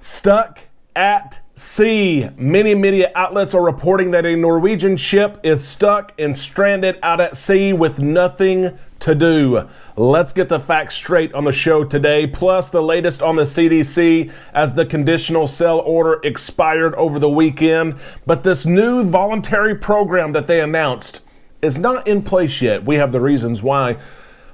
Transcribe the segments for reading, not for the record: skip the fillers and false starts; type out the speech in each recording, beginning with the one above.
Stuck at sea. Many media outlets are reporting that a Norwegian ship is stuck and stranded out at sea with nothing to do. Let's get the facts straight on the show today, plus the latest on the CDC as the conditional sell order expired over the weekend. But this new voluntary program that they announced is not in place yet. We have the reasons why.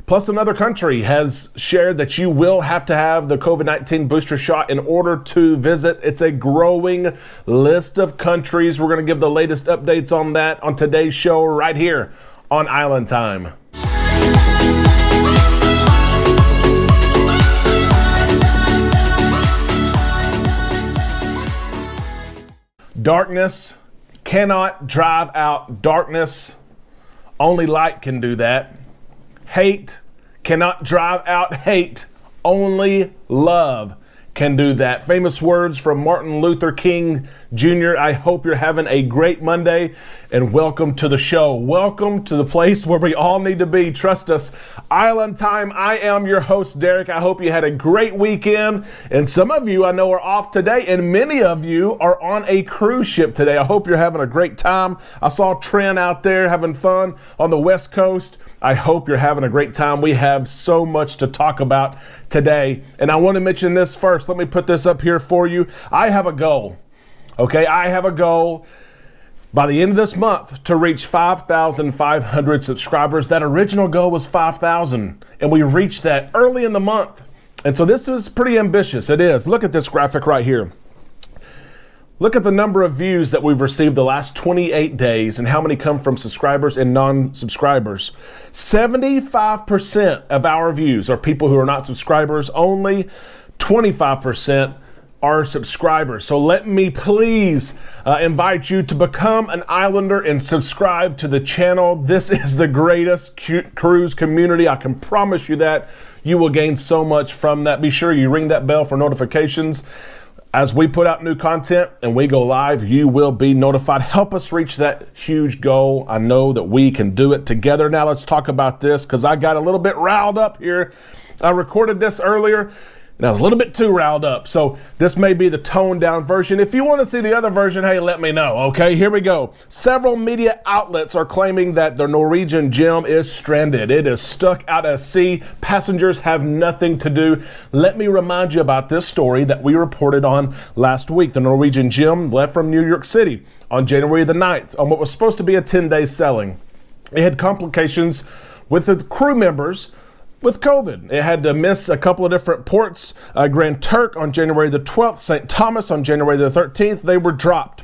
Plus, another country has shared that you will have to have the COVID-19 booster shot in order to visit. It's a growing list of countries. We're going to give the latest updates on that on today's show right here on Island Time. Darkness cannot drive out darkness. Only light can do that. Hate cannot drive out hate. Only love can do that. Famous words from Martin Luther King Jr. I hope you're having a great Monday and welcome to the show. Welcome to the place where we all need to be. Trust us. Island Time. I am your host, Derek. I hope you had a great weekend. And some of you I know are off today, and many of you are on a cruise ship today. I hope you're having a great time. I saw Trent out there having fun on the West Coast. I hope you're having a great time. We have so much to talk about today. And I want to mention this first. Let me put this up here for you. I have a goal. Okay, I have a goal by the end of this month to reach 5,500 subscribers. That original goal was 5,000, and we reached that early in the month. And so this is pretty ambitious. It is. Look at this graphic right here. Look at the number of views that we've received the last 28 days and how many come from subscribers and non-subscribers. 75% of our views are people who are not subscribers. Only 25% are subscribers. So let me please invite you to become an Islander and subscribe to the channel. This is the greatest cruise community. I can promise you that. You will gain so much from that. Be sure you ring that bell for notifications. As we put out new content and we go live, you will be notified. Help us reach that huge goal. I know that we can do it together. Now let's talk about this because I got a little bit riled up here. I recorded this earlier and I was a little bit too riled up. So this may be the toned down version. If you want to see the other version, hey, let me know. Okay, here we go. Several media outlets are claiming that the Norwegian Gem is stranded. It is stuck out at sea. Passengers have nothing to do. Let me remind you about this story that we reported on last week. The Norwegian Gem left from New York City on January the 9th on what was supposed to be a 10-day sailing. It had complications with the crew members with COVID. It had to miss a couple of different ports. Grand Turk on January the 12th, St. Thomas on January the 13th, they were dropped.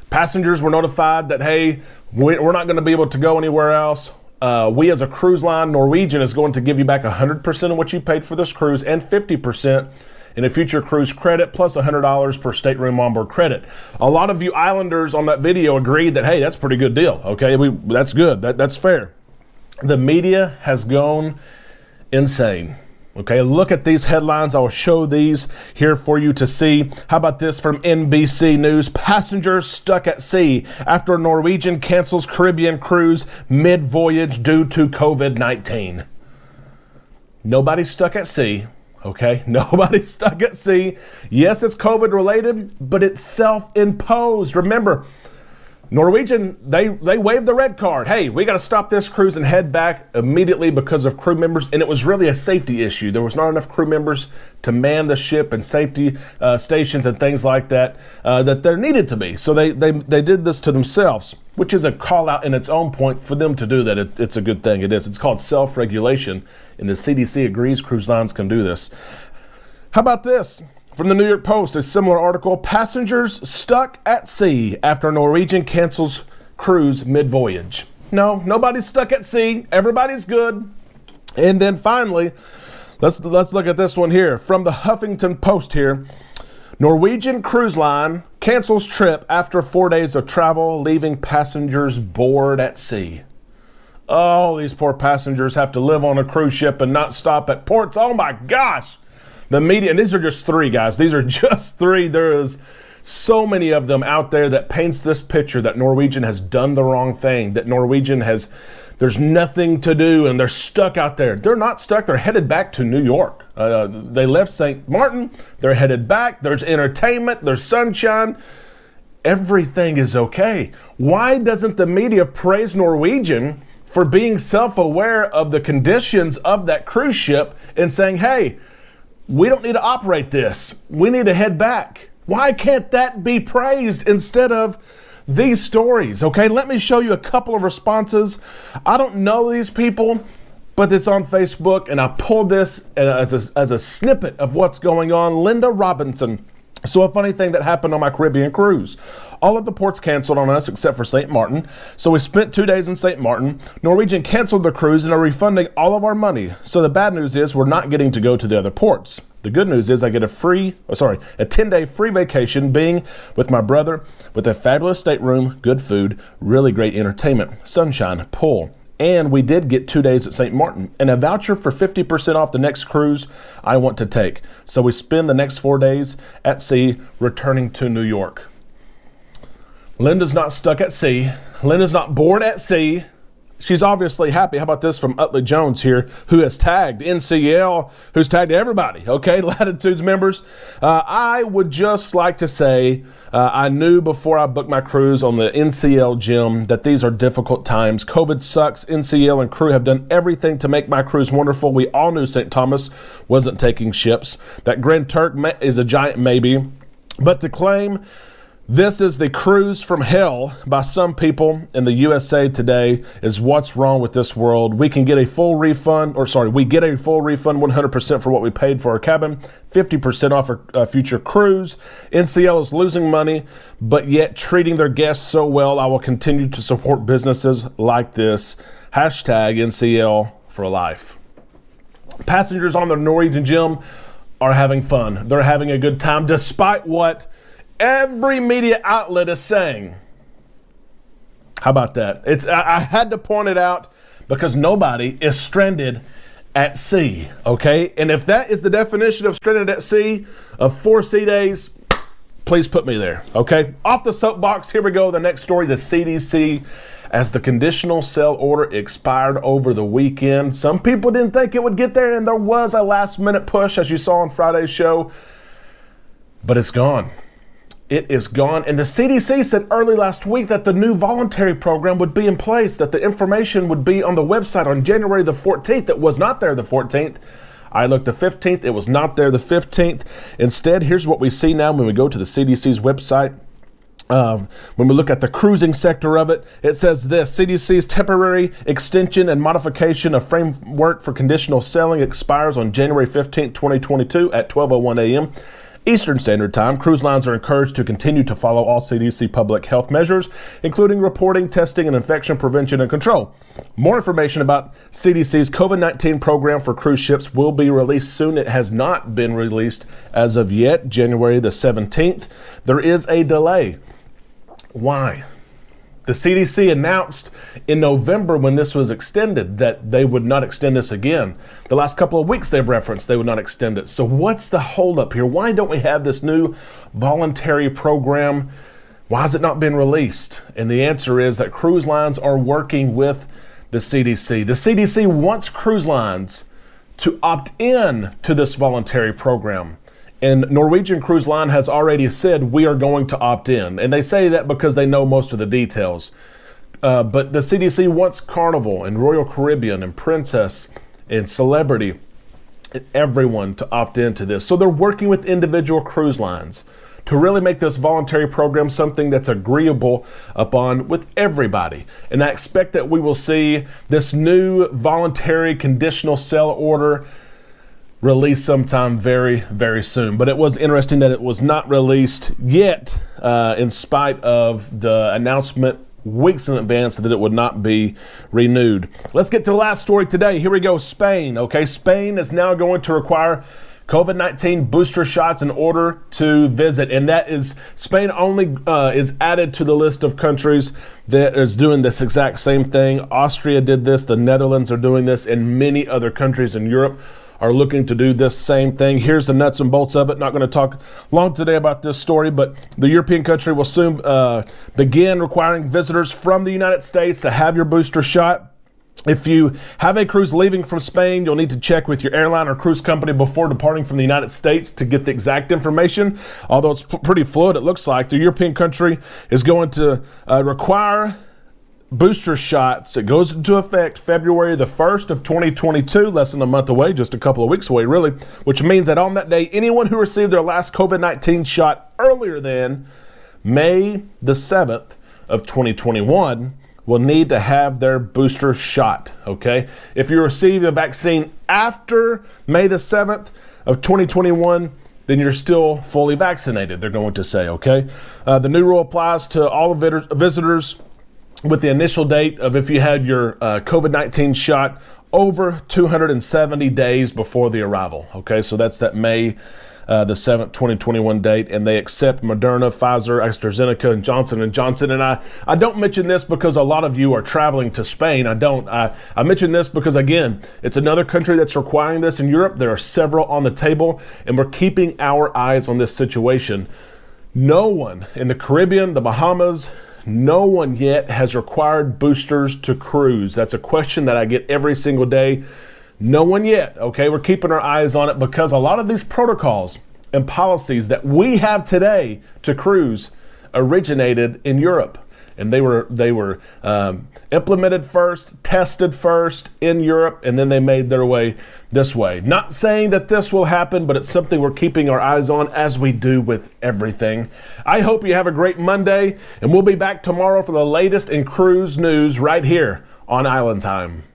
Passengers were notified that, hey, we're not going to be able to go anywhere else. We as a cruise line, Norwegian is going to give you back 100% of what you paid for this cruise and 50% in a future cruise credit plus $100 per stateroom onboard credit. A lot of you Islanders on that video agreed that, hey, that's a pretty good deal. Okay, that's good. That's fair. The media has gone insane. Okay, look at these headlines. I will show these here for you to see. How about this from NBC News? Passengers stuck at sea after Norwegian cancels Caribbean cruise mid-voyage due to COVID-19. Nobody's stuck at sea. Okay, nobody's stuck at sea. Yes, it's COVID related, but it's self-imposed. Remember, Norwegian, they waved the red card. Hey, we got to stop this cruise and head back immediately because of crew members. And it was really a safety issue. There was not enough crew members to man the ship and safety stations and things like that that there needed to be. So they did this to themselves, which is a call out in its own point for them to do that. It's a good thing. It is. It's called self-regulation. And the CDC agrees cruise lines can do this. How about this? From the New York Post, a similar article, passengers stuck at sea after Norwegian cancels cruise mid-voyage. No, nobody's stuck at sea. Everybody's good. And then finally, let's look at this one here. From the Huffington Post here, Norwegian cruise line cancels trip after 4 days of travel, leaving passengers bored at sea. Oh, these poor passengers have to live on a cruise ship and not stop at ports. Oh my gosh. The media, and these are just three, guys. These are just three. There is so many of them out there that paints this picture that Norwegian has done the wrong thing, that Norwegian there's nothing to do, and they're stuck out there. They're not stuck. They're headed back to New York. They left St. Martin. They're headed back. There's entertainment. There's sunshine. Everything is okay. Why doesn't the media praise Norwegian for being self-aware of the conditions of that cruise ship and saying, hey, we don't need to operate this. We need to head back. Why can't that be praised instead of these stories? Okay, let me show you a couple of responses. I don't know these people, but it's on Facebook, and I pulled this as a snippet of what's going on. Linda Robinson. So a funny thing that happened on my Caribbean cruise. All of the ports canceled on us except for St. Martin. So we spent 2 days in St. Martin. Norwegian canceled the cruise and are refunding all of our money. So the bad news is we're not getting to go to the other ports. The good news is I get a 10-day free vacation being with my brother with a fabulous stateroom, good food, really great entertainment, sunshine, pool. And we did get 2 days at St. Martin and a voucher for 50% off the next cruise I want to take. So we spend the next 4 days at sea, returning to New York. Linda's not stuck at sea. Linda's not bored at sea. She's obviously happy. How about this from Utley Jones here, who has tagged NCL, who's tagged everybody, okay, Latitudes members. I would just like to say, I knew before I booked my cruise on the NCL Gem that these are difficult times. COVID sucks. NCL and crew have done everything to make my cruise wonderful. We all knew St. Thomas wasn't taking ships. That Grand Turk is a giant maybe. But to claim this is the cruise from hell by some people in the USA today is what's wrong with this world. We can get a full refund, we get a full refund 100% for what we paid for our cabin, 50% off our future cruise. NCL is losing money, but yet treating their guests so well. I will continue to support businesses like this. Hashtag NCL for life. Passengers on the Norwegian Gem are having fun. They're having a good time despite what every media outlet is saying. How about that? I had to point it out because nobody is stranded at sea, okay? And if that is the definition of stranded at sea, of 4 sea days, please put me there, okay? Off the soapbox, here we go. The next story, the CDC, as the conditional sell order expired over the weekend. Some people didn't think it would get there, and there was a last-minute push, as you saw on Friday's show, but it's gone. It is gone. And the CDC said early last week that the new voluntary program would be in place, that the information would be on the website on January the 14th. It was not there the 14th. I looked the 15th. It was not there the 15th. Instead, here's what we see now when we go to the CDC's website. When we look at the cruising sector of it, it says this: CDC's temporary extension and modification of framework for conditional selling expires on January 15th, 2022 at 12:01 a.m. Eastern Standard Time. Cruise lines are encouraged to continue to follow all CDC public health measures, including reporting, testing, and infection prevention and control. More information about CDC's COVID-19 program for cruise ships will be released soon. It has not been released as of yet, January the 17th. There is a delay. Why? The CDC announced in November when this was extended that they would not extend this again. The last couple of weeks they've referenced they would not extend it. So what's the holdup here? Why don't we have this new voluntary program? Why has it not been released? And the answer is that cruise lines are working with the CDC. The CDC wants cruise lines to opt in to this voluntary program. And Norwegian Cruise Line has already said we are going to opt in. And they say that because they know most of the details. But the CDC wants Carnival and Royal Caribbean and Princess and Celebrity and everyone to opt into this. So they're working with individual cruise lines to really make this voluntary program something that's agreeable upon with everybody. And I expect that we will see this new voluntary conditional sell order released sometime very, very soon. But it was interesting that it was not released yet, in spite of the announcement weeks in advance that it would not be renewed. Let's get to the last story today. Here we go. Spain. Okay, Spain is now going to require COVID-19 booster shots in order to visit, and that is Spain only is added to the list of countries that is doing this exact same thing. Austria did this, the Netherlands are doing this, and many other countries in Europe are looking to do this same thing. Here's the nuts and bolts of it. Not going to talk long today about this story, but the European country will soon begin requiring visitors from the United States to have your booster shot. If you have a cruise leaving from Spain, you'll need to check with your airline or cruise company before departing from the United States to get the exact information. Although it's pretty fluid, it looks like the European country is going to require booster shots. It goes into effect February the 1st of 2022, less than a month away, just a couple of weeks away, really, which means that on that day, anyone who received their last COVID-19 shot earlier than May the 7th of 2021 will need to have their booster shot, okay? If you receive a vaccine after May the 7th of 2021, then you're still fully vaccinated, they're going to say, okay? The new rule applies to all visitors with the initial date of if you had your COVID-19 shot over 270 days before the arrival, okay? So that's that May the 7th, 2021 date, and they accept Moderna, Pfizer, AstraZeneca, and Johnson & Johnson. And I don't mention this because a lot of you are traveling to Spain. I mention this because, again, it's another country that's requiring this in Europe. There are several on the table, and we're keeping our eyes on this situation. No one in the Caribbean, the Bahamas, no one yet has required boosters to cruise. That's a question that I get every single day. No one yet, okay? We're keeping our eyes on it because a lot of these protocols and policies that we have today to cruise originated in Europe. And they were implemented first, tested first in Europe, and then they made their way this way. Not saying that this will happen, but it's something we're keeping our eyes on, as we do with everything. I hope you have a great Monday, and we'll be back tomorrow for the latest in cruise news right here on Island Time.